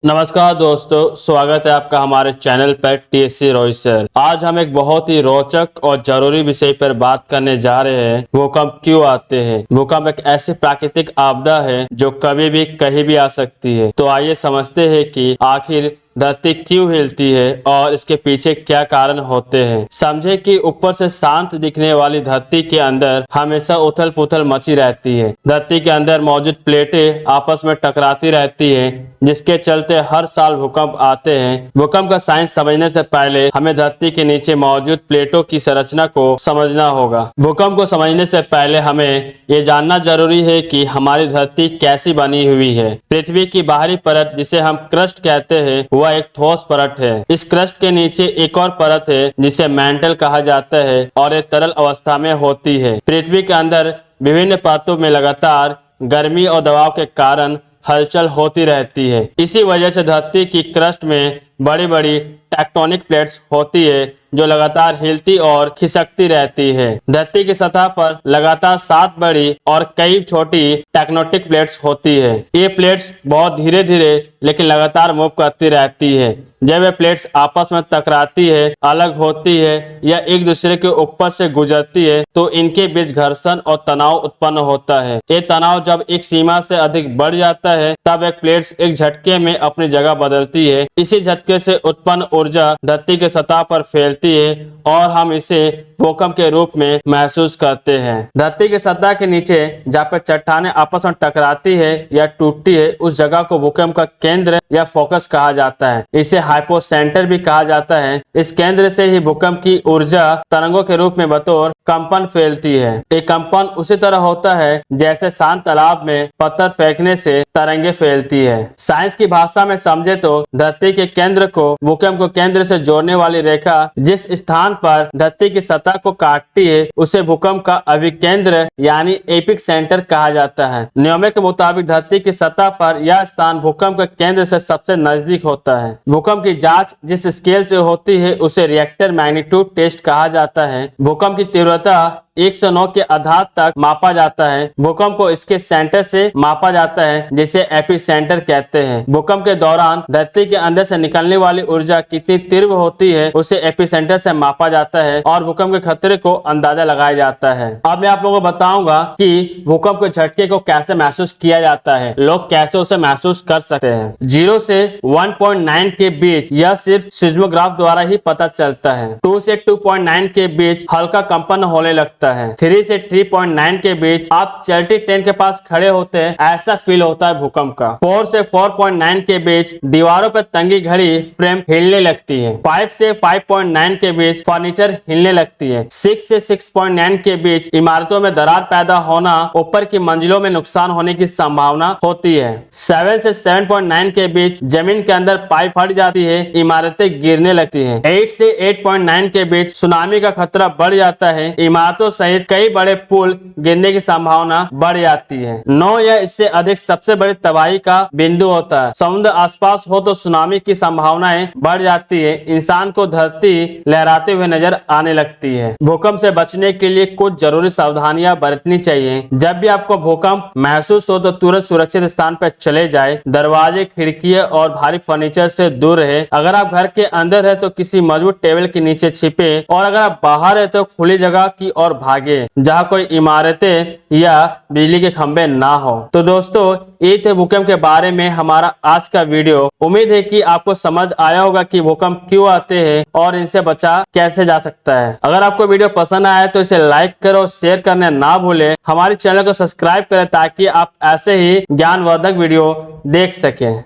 नमस्कार दोस्तों, स्वागत है आपका हमारे चैनल पर टीएससी रोहित सर। आज हम एक बहुत ही रोचक और जरूरी विषय पर बात करने जा रहे हैं। भूकंप क्यों आते हैं। भूकंप एक ऐसी प्राकृतिक आपदा है जो कभी भी कहीं भी आ सकती है। तो आइए समझते हैं कि आखिर धरती क्यों हिलती है और इसके पीछे क्या कारण होते हैं। समझे कि ऊपर से शांत दिखने वाली धरती के अंदर हमेशा उथल पुथल मची रहती है। धरती के अंदर मौजूद प्लेटें आपस में टकराती रहती हैं, जिसके चलते हर साल भूकंप आते हैं। भूकंप का साइंस समझने से पहले हमें धरती के नीचे मौजूद प्लेटों की संरचना को समझना होगा। भूकंप को समझने से पहले हमें ये जानना जरूरी है कि हमारी धरती कैसी बनी हुई है। पृथ्वी की बाहरी परत, जिसे हम क्रस्ट कहते हैं, वह एक ठोस परत है। इस क्रस्ट के नीचे एक और परत है जिसे मैंटल कहा जाता है और ये तरल अवस्था में होती है। पृथ्वी के अंदर विभिन्न परतों में लगातार गर्मी और दबाव के कारण हलचल होती रहती है। इसी वजह से धरती की क्रस्ट में बड़ी बड़ी टेक्टोनिक प्लेट्स होती है जो लगातार हिलती और खिसकती रहती है। धरती की सतह पर लगातार 7 बड़ी और कई छोटी टेक्टोनिक प्लेट्स होती है। ये प्लेट्स बहुत धीरे धीरे लेकिन लगातार मूव करती रहती है। जब ये प्लेट्स आपस में टकराती है, अलग होती है या एक दूसरे के ऊपर से गुजरती है तो इनके बीच घर्षण और तनाव उत्पन्न होता है। ये तनाव जब एक सीमा से अधिक बढ़ जाता है तब एक प्लेट्स एक झटके में अपनी जगह बदलती है। इसी झटके से उत्पन्न ऊर्जा धरती के सतह पर फैलती है और हम इसे भूकंप के रूप में महसूस करते हैं। धरती के सतह के नीचे जहाँ पे चट्टानें आपस में टकराती है या टूटती है, उस जगह को भूकंप का केंद्र या फोकस कहा जाता है। इसे हाइपोसेंटर भी कहा जाता है। इस केंद्र से ही भूकंप की ऊर्जा तरंगों के रूप में बतौर कंपन फैलती है। एक कंपन उसी तरह होता है जैसे शांत तालाब में पत्थर फेंकने से तरंगे फैलती है। साइंस की भाषा में समझे तो धरती के केंद्र को भूकंप को केंद्र से जोड़ने वाली रेखा जिस स्थान पर धरती की सतह को काटती है उसे भूकंप का अभिकेंद्र यानी एपिक सेंटर कहा जाता है। नियमों के मुताबिक धरती की सतह पर यह स्थान भूकंप के केंद्र से सबसे नजदीक होता है। भूकंप की जांच जिस स्केल से होती है उसे रिएक्टर मैग्नीट्यूड टेस्ट कहा जाता है। भूकंप की तीव्रता 109 के आधार तक मापा जाता है। भूकंप को इसके सेंटर से मापा जाता है जिसे एपिसेंटर कहते हैं। भूकंप के दौरान धरती के अंदर से निकलने वाली ऊर्जा कितनी तीव्र होती है उसे एपिसेंटर से मापा जाता है और भूकंप के खतरे को अंदाजा लगाया जाता है। अब मैं आप लोगों को बताऊंगा कि भूकंप के झटके को कैसे महसूस किया जाता है, लोग कैसे उसे महसूस कर सकते हैं। 0 से 1.9 के बीच यह सिर्फ सिस्मोग्राफ द्वारा ही पता चलता है। 2 से 2.9 के बीच हल्का कंपन होने लगता है। 3 से 3.9 के बीच आप चलती ट्रेन के पास खड़े होते हैं, ऐसा फील होता है भूकंप का। 4 से 4.9 के बीच दीवारों पर टंगी घड़ी फ्रेम हिलने लगती है। 5 से 5.9 के बीच फर्नीचर हिलने लगती है। 6 से 6.9 के बीच इमारतों में दरार पैदा होना, ऊपर की मंजिलों में नुकसान होने की संभावना होती है। 7 से 7.9 के बीच जमीन के अंदर पाइप फट जाती है, इमारतें गिरने लगती हैं। 8 से 8.9 के बीच सुनामी का खतरा बढ़ जाता है, इमारतों सहित कई बड़े पुल गिरने की संभावना बढ़ जाती है। 9 या इससे अधिक सबसे बड़ी तबाही का बिंदु होता है। समुद्र आसपास हो तो सुनामी की संभावनाएं बढ़ जाती है, इंसान को धरती लहराते हुए नजर आने लगती है। भूकंप से बचने के लिए कुछ जरूरी सावधानियां बरतनी चाहिए। जब भी आपको भूकंप महसूस हो तो तुरंत सुरक्षित स्थान पर चले जाए। दरवाजे, खिड़कियां और भारी फर्नीचर से दूर रहे। अगर आप घर के अंदर है तो किसी मजबूत टेबल के नीचे छिपे और अगर आप बाहर है तो खुली जगह की ओर भागे जहाँ कोई इमारतें या बिजली के खंभे ना हो। तो दोस्तों, ये थे भूकंप के बारे में हमारा आज का वीडियो। उम्मीद है कि आपको समझ आया होगा कि भूकंप क्यों आते हैं और इनसे बचा कैसे जा सकता है। अगर आपको वीडियो पसंद आया तो इसे लाइक करो, शेयर करना ना भूलें। हमारे चैनल को सब्सक्राइब करें ताकि आप ऐसे ही ज्ञानवर्धक वीडियो देख सकें।